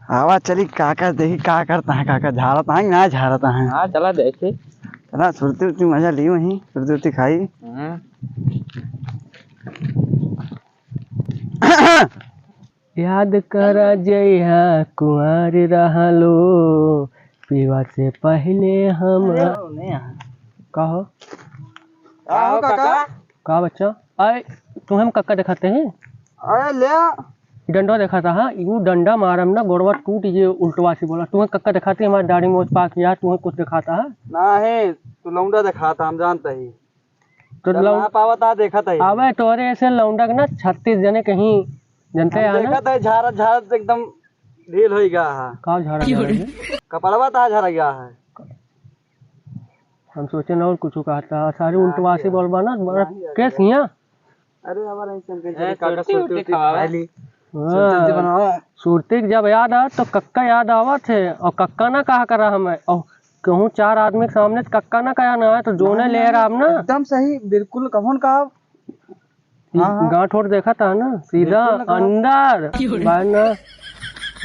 हवा चली काका देखी का करता है काका झाड़ता है ना झाड़ता है। हाँ चला देखे चला सुरती उरती मजा ली वहीं सुरती उरती खाई। याद कर जइहा कुंवर रहलो पीवा से पहले हम कहो काका का बच्चा अरे तुम्हें कक्का दिखाते हैं। अरे ले डंडा देखा था। हाँ यू डंडा मारम ना गोड़वा टूट ये उल्टवा से बोला तुम्हें कक्का दिखाते हमारी दाढ़ी मोच पाक यार तुम्हें कुछ दिखाता है ना है तू लौंडा दिखाता हम जानते ही तो लौंडा पावता देखा था अबे तोरे ऐसे लौंडा के ना 36 जने कहीं जनते हैं ना देखा था झाड़ झाड़ एकदम ढील हो गया है। का झाड़ा कपड़वा था झाड़ गया है। हम सोचे ना और कुछ कहता सारी उल्टवा से बोलबा ना केस हिया। अरे हमारा ऐसे काका सुरती खा ली सुरती जब याद आ तो कक्का याद आवा थे और कक्का ना कहा करा हमें और कहूँ 4 आदमी के सामने कक्का ना कहा ना है तो जोने ले रहा ना एकदम सही बिल्कुल कौन कहा गांठ और देखा था ना सीधा अंदर ना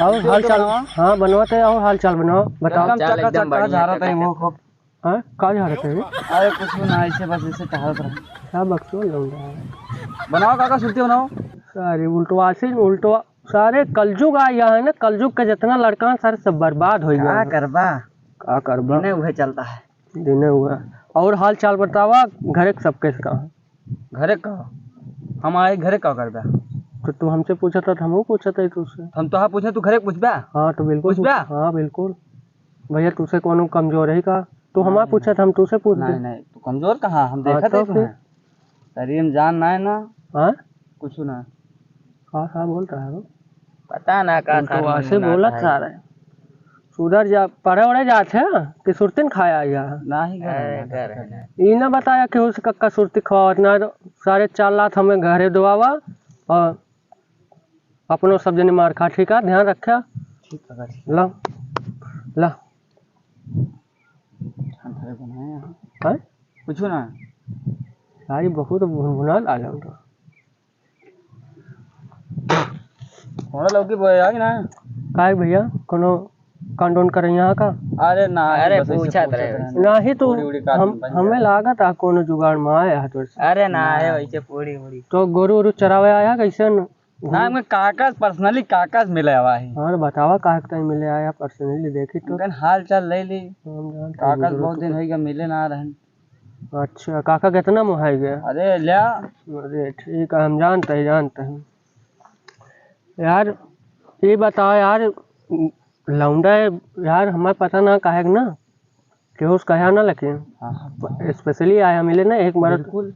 और हाल चाल हाँ बनवाते और हाल चाल बनाओ बताओ जा रहा था वो खूब का जा रहे थे अरे कुछ ना ऐसे बस ऐसे टहल रहा क्या बक्सो लौंडा बनाओ काका सुरती बनाओ सारे उल्टवा से उल्टवा सारे कलजुग आया है ना कलजुग का जितना लड़का सारे सब बर्बाद हो गया का करबा वह चलता है देने हुआ और हाल चाल बतावा घरे सबके घरे का हमारे घरे का करबा तो तू हमसे पूछा था हम पूछा था तुझसे हम तो पूछे तू घरे पूछबा। हाँ तो बिल्कुल हाँ बिल्कुल भैया तुझसे कौन कमजोर है का तो हमारा पूछा था हम तुझसे पूछ नहीं नहीं तू कमजोर कहाँ हम देखा था शरीर में जान ना है ना। हाँ कुछ ना हाँ बोलता है वो पता ना का तो ऐसे बोला था रहे उधर जा पढ़े उड़े जाते हैं कि सुरती खाया यहाँ ना ही ये ना बताया कि उस कक्का सुरती खावा ना सारे 4 लाख हमें घरे दुआवा और अपनों सब जने मार खा ठीक है ध्यान रखा ला ला कुछ ना सारी बहुत भुनभुना ला लौकी बोया कि ना का भैया कोनो कांडोन कर यहाँ का। अरे ना अरे पूछा ना ही तो हमें लागा था कोनो जुगाड़ में आया है तो अरे ना है वैसे पूरी पूरी तो गोरू वोरू चरावे आया कैसे ना हमें काका पर्सनली काका मिले हुआ है। हाँ बतावा काका मिले आया पर्सनली देखी तो हाल चाल ले ली काका बहुत दिन हो गया मिले ना रहे। अच्छा काका कितना मुहाई गया। अरे लिया अरे ठीक है हम जानते हैं यार ये बताओ यार लौंडा यार हमें पता ना काहे ना कि उस कहा ना लेकिन स्पेशली आया मिले ना एक मर्द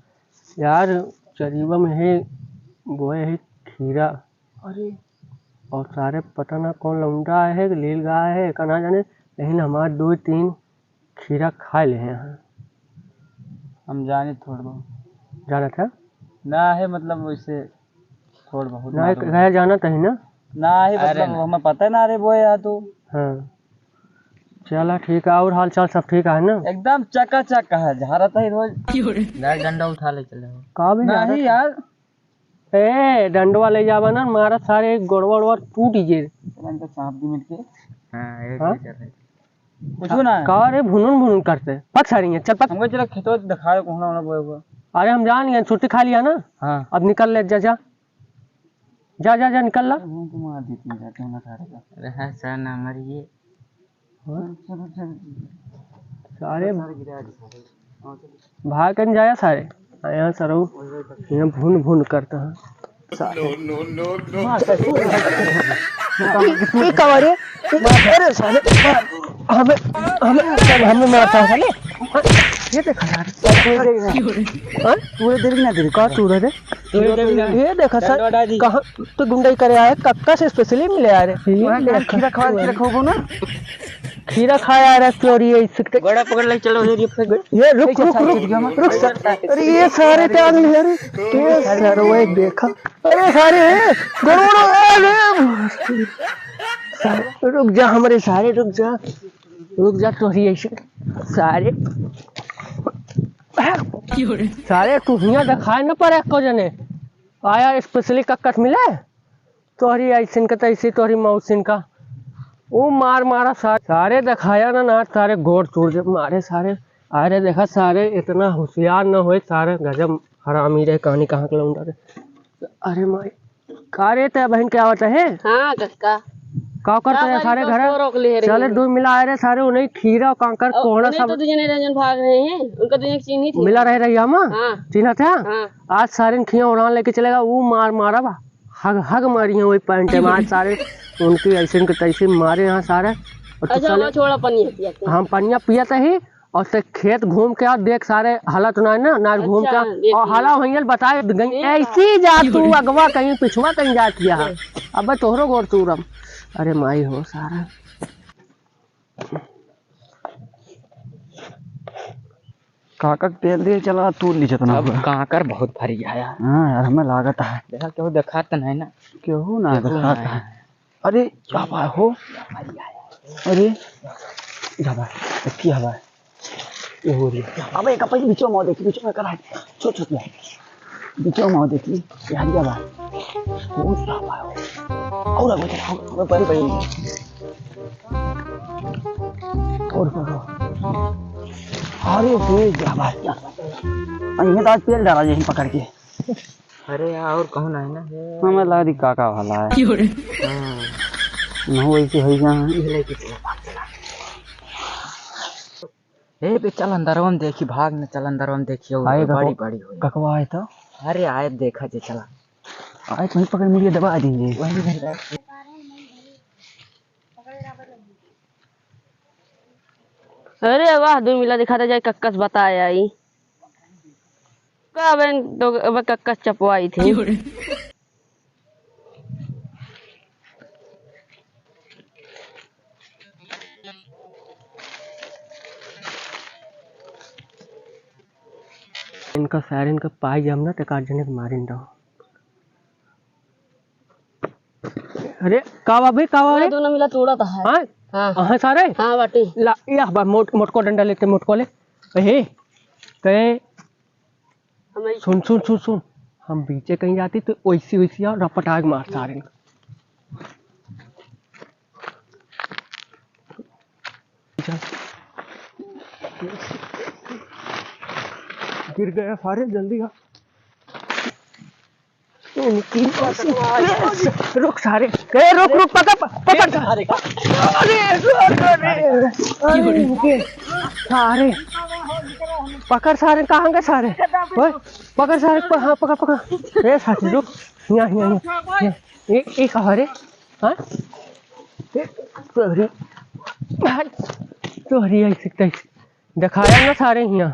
यार चरीबा में है वो है खीरा। अरे और सारे पता ना कौन लौंडा है लील गाय है कना जाने लेकिन हमारे 2-3 खीरा खा ले हैं। हम जाने थोड़ा बहुत जाना था ना है मतलब वैसे थोड़ा बहुत ना गया जाना था ही ना ही मतलब हमें पता है ना अरे वो यार तू हाँ चला ठीक है और हाल चाल सब ठीक है ना एकदम चकाचक है झारत है रोज डंडा उठा ले चले का भी नहीं यार ए डंडवा ले जावा ना मारा सारे गोड़वा टूट गए सांप भी मिलके कुछ ना का रे भुनुन करते पक सारी है चल पक हमको चला खेतो दिखा कोहना होना बोए हुआ। अरे हम जान लिए छुट्टी खा लिया ना। हाँ अब निकल ले जा निकल ला सारे भाग कर जाया सारे यहाँ सर भून भून करता है हमें मारता है ये देखा ये देखा सर कहाँ तो गुंडाई करे आया कक्का से स्पेशली मिले आ रहे खीरा खाया आ रहा चोरी है घोड़ा पकड़ ले चलो ये रुक सर अरे ये सारे त्याग अरे ये सर वो देखा अरे सारे रुक जा हमारे सारे रुक जा चोरी ऐसे सारे टूहिया दिखाए न पर को जने आया स्पेशली कक्कट मिले तोहरी ऐसिन का तैसी तोहरी मौसिन का वो मार मारा सारे दिखाया ना सारे गोड़ चूर जब मारे सारे। अरे देखा सारे इतना होशियार न होए सारे गजब हरामी रहे कहानी कहाँ के लौंडा रहे। अरे माई का रे ते बहन क्या होता है? हाँ कक्का का करते हैं सारे घर चले दो मिला आ रहे सारे उन्हें खीरा कांकर कोहड़ा सब तो दुजने रंजन भाग रहे हैं उनका दुनिया चिन्ह थी मिला रहे हम हाँ। चिन्ह था। हाँ। आज सारे खिया उड़ान लेके चलेगा वो मारा बा हग हग मारी है वही पैंट में आज सारे उनकी ऐसे तैसे मारे यहाँ सारे। और छोड़ा पनिया हम पनिया पिया ही और से खेत घूम के और देख सारे हालत ना घूम के और हाला वही बताए ऐसी जा तू अगवा कहीं पिछवा कहीं जा किया अब तोहरो गोर तूरम। अरे माई हो सारा काका तेल दिए चला तू नीचे तो ना काकर बहुत भारी आया। हाँ यार हमें लागत है देखा क्यों देखा तो नहीं ना क्यों ना देखा है। अरे क्या बात हो अरे क्या बात ये हो रही है। अबे कपई बीचो में देखी बीचो में करा छोट छोट में बीचो में देखी यार क्या बात कौन सा बात और अब चला पर और अरे ये क्या बात क्या ये तो आज पेल डाला यहीं पकड़ के। अरे यार और कौन है ना हमें लगा दी काका वाला है ना वैसे हो जा ए पे चल अंदरवा में देखी भाग में चल अंदरवा में देखिए बड़ी बड़ी ककवा है तो। अरे आए देखा जे चला आए कहीं पकड़ मिलिए दबा देंगे वहीं अरे वाह दो मिला दिखाता जाए कक्कस बताया आई का बहन तो अब कक्कस चपवाई थी। इनका सारे इनका पाई जमना तो काट मारिन दो। अरे कावा भाई कावा रे दोनों मिला तोड़ा था हां हां सारे हाँ बाटी ला या बा मोटको डंडा लेते मोटको ले हे कहे सुन हम बीचे कहीं जाती तो वैसी और रपटाग मार सारे गिर गया सारे जल्दी आ रुक सारे रुक पकड़ सारे सारे पकड़ सारे कहाँ गए सारे पकड़ सारे हाँ पकड़ ए साथी रुक यहाँ ये कहाँ रे हाँ तोहरी ऐसे दिखाया ना सारे यहाँ